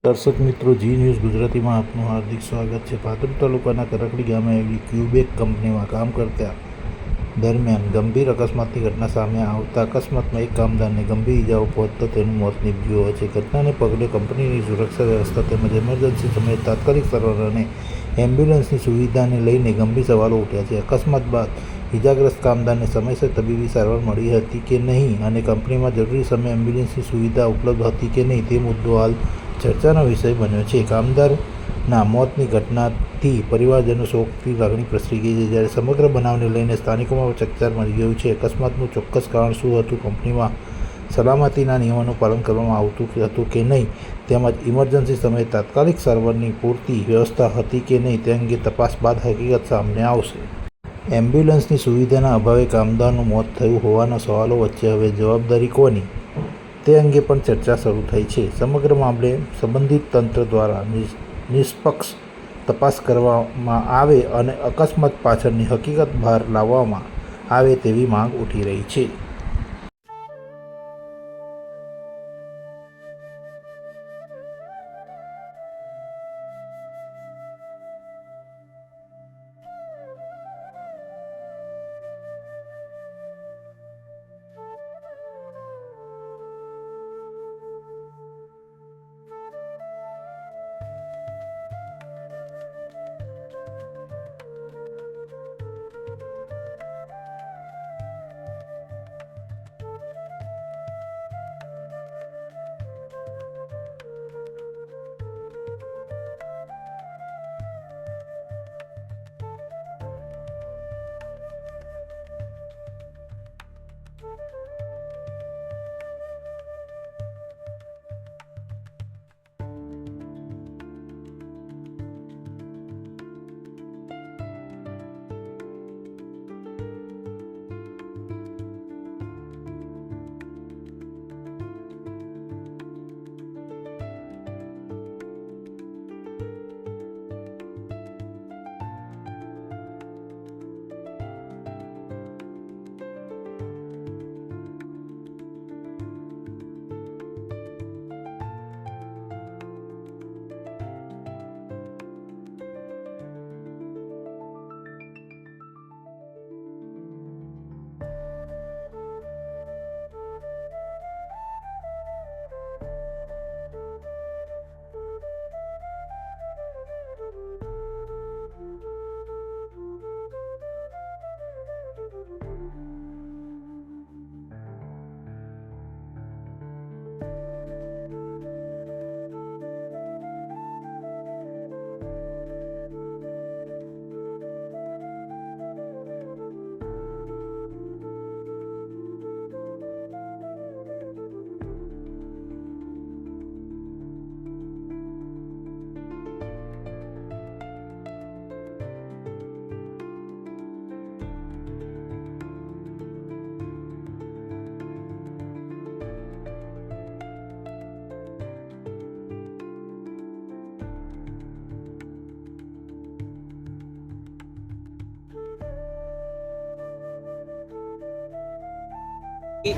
દર્શક મિત્રો, જી ન્યૂઝ ગુજરાતીમાં આપનું હાર્દિક સ્વાગત છે। પાટણ તાલુકાના કરકડી ગામે આવેલી ક્યુબેક કંપનીમાં કામ કરતા દરમિયાન ગંભીર અકસ્માતની ઘટના સામે આવતા અકસ્માતમાં એક કામદારને ગંભીર ઇજાઓ પહોંચતા તેનું મોત નીપજ્યું હોય છે। ઘટનાને પગલે કંપનીની સુરક્ષા વ્યવસ્થા તેમજ ઇમરજન્સી સમયે તાત્કાલિક સારવાર અને એમ્બ્યુલન્સની સુવિધાને લઈને ગંભીર સવાલો ઉઠ્યા છે। અકસ્માત બાદ ઇજાગ્રસ્ત કામદારને સમયસર તબીબી સારવાર મળી હતી કે નહીં અને કંપનીમાં જરૂરી સમયે એમ્બ્યુલન્સની સુવિધા ઉપલબ્ધ હતી કે નહીં તે મુદ્દો હાલ ચર્ચાનો વિષય બન્યો છે। કામદારના મોતની ઘટનાથી પરિવારજનો શોકની લાગણી પ્રસરી ગઈ છે, જ્યારે સમગ્ર બનાવને લઈને સ્થાનિકોમાં ચકચાર મચી ગયું છે। અકસ્માતનું ચોક્કસ કારણ શું હતું, કંપનીમાં સલામતીના નિયમોનું પાલન કરવામાં આવતું હતું કે નહીં, તેમજ ઇમરજન્સી સમયે તાત્કાલિક સારવારની પૂરતી વ્યવસ્થા હતી કે નહીં તે અંગે તપાસ બાદ હકીકત સામે આવશે। એમ્બ્યુલન્સની સુવિધાના અભાવે કામદારનું મોત થયું હોવાના સવાલો વચ્ચે હવે જવાબદારી કોની તે અંગે પણ ચર્ચા શરૂ થઈ છે। સમગ્ર મામલે સંબંધિત તંત્ર દ્વારા નિષ્પક્ષ તપાસ કરવામાં આવે અને અકસ્માત પાછળની હકીકત બહાર લાવવામાં આવે તેવી માંગ ઉઠી રહી છે।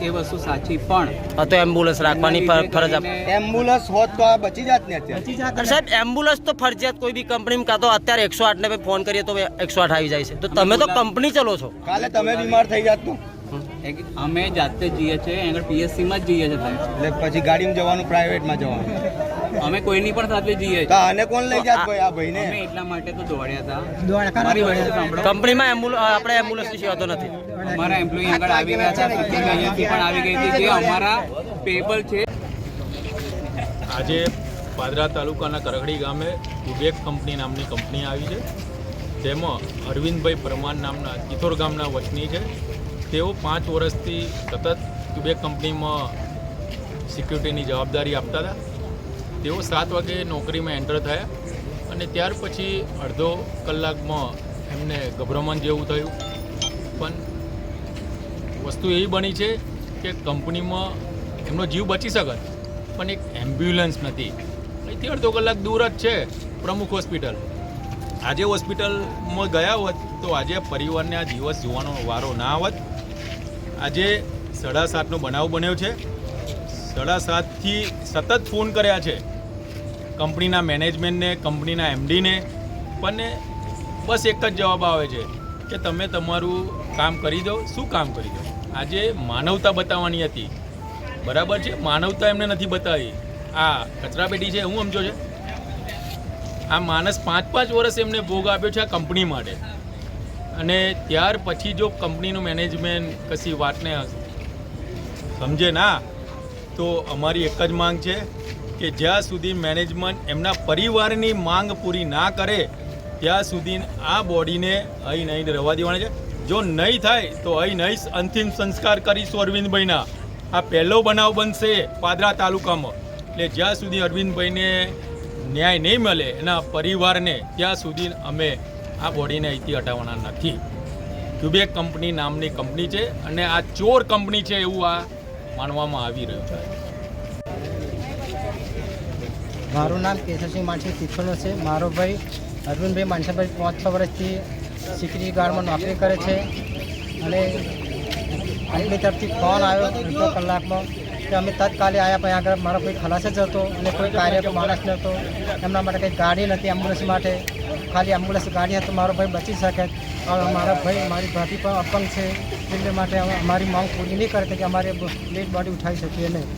એ વસ્તુ સાચી પણ તો એમ્બ્યુલન્સ રાખવાની ફરજ એમ્બ્યુલન્સ હોત તો આ બચી જાત ને અત્યારે સાહેબ એમ્બ્યુલન્સ તો ફરજિયાત કોઈ બી કંપનીમાં કાં તો અત્યારે 108 ને ફોન કરીએ તો 108 આવી જાય છે, તો તમે તો કંપની ચલો છો, કાલે તમે બીમાર થઈ જાત તો અમે જાતે જઈએ છીએ, આગળ પીએસસી માં જ જઈએ છીએ સાહેબ, એટલે પછી ગાડીમાં જવાનું, પ્રાઇવેટમાં જવાનું, અમે કોઈની પણ સાથે જઈએ તો આને કોણ લઈ જાત ભાઈ? આ ભાઈને અમે એટલા માટે તો દોડ્યા હતા। મારી વાત સાંભળો, કંપનીમાં આપણે એમ્બ્યુલન્સની સેવા તો નથી। અમારા એમ્પ્લોયી આગળ આવી ગયા હતા, સિટિંગ અહીંયાથી પણ આવી ગઈ હતી, જે અમારા પેબલ છે। આજે પાદરા તાલુકાના કરકડી ગામે ક્યુબેક કંપની નામની કંપની આવી છે, તેમાં અરવિંદભાઈ પરમાર નામના ચિત્તોર ગામના વતની છે। તેઓ 5 વર્ષથી સતત ક્યુબેક કંપનીમાં સિક્યુરિટીની જવાબદારી આપતા હતા। તેઓ 7 વાગે નોકરીમાં એન્ટર થયા અને ત્યાર પછી અડધો કલાકમાં એમને ગભરામણ જેવું થયું, પણ વસ્તુ એવી બની છે કે કંપનીમાં એમનો જીવ બચી શકત, પણ એક એમ્બ્યુલન્સ નથી। અહીંથી અડધો કલાક દૂર જ છે પ્રમુખ હોસ્પિટલ। આજે હોસ્પિટલમાં ગયા હોત તો આજે પરિવારને આ દિવસ જોવાનો વારો ના આવત। આજે 7:30નો બનાવ બન્યો છે। 7:30થી સતત ફોન કર્યા છે કંપનીના મેનેજમેન્ટને, કંપનીના એમડીને પણ બસ એક જ જવાબ આવે છે કે તમે તમારું કામ કરી દો. શું કામ કરી દો? આજે માનવતા બતાવવાની હતી, બરાબર છે, માનવતા એમને નથી બતાવી. આ કચરાપેટી છે, હું સમજો છે, આ માણસ 5-5 વર્ષ એમને ભોગ આપ્યો છે આ કંપની માટે, અને ત્યાર પછી જો કંપનીનું મેનેજમેન્ટ કશી વાતને સમજે ના, તો અમારી એક જ માંગ છે કે જ્યાં સુધી મેનેજમેન્ટ એમના પરિવારની માંગ પૂરી ના કરે ત્યાં સુધી આ બોડીને અહીં નહીં રહેવા દેવાના છે. જો નહીં થાય તો અહીં નહીં અંતિમ સંસ્કાર કરીશું અરવિંદભાઈના. આ પહેલો બનાવ બનશે પાદરા તાલુકામાં. એટલે જ્યાં સુધી અરવિંદભાઈને ન્યાય નહીં મળે એના પરિવારને, ત્યાં સુધી અમે આ બોડીને અહીંથી હટાવવાના નથી. ક્યુબેક કંપની નામની કંપની છે અને આ ચોર કંપની છે એવું આ માનવામાં આવી રહ્યું છે. મારું નામ કેશવસિંહ માનસિંહ તિથોનો છે. મારો ભાઈ અરવિંદભાઈ માનસાભાઈ 5-6 વર્ષથી સિક્યુરિટી ગાર્ડમાં નોકરી કરે છે, અને કંપની તરફથી ફોન આવ્યો અડધો કલાકમાં કે અમે તત્કાલે આવ્યા, પણ આગળ મારો ભાઈ ખલાસ જ હતો અને કોઈ કાર્ય માણસ નહોતો. એમના માટે કંઈ ગાડી નથી એમ્બ્યુલન્સ માટે, ખાલી એમ્બ્યુલન્સ ગાડી હતી તો મારો ભાઈ બચી શકે. મારા ભાઈ, મારી ભાભી પણ અપંગ છે, એટલે માટે અમારી માંગ પૂરી નહીં કરે કે અમારે ડેડ બોડી ઉઠાવી શકીએ નહીં.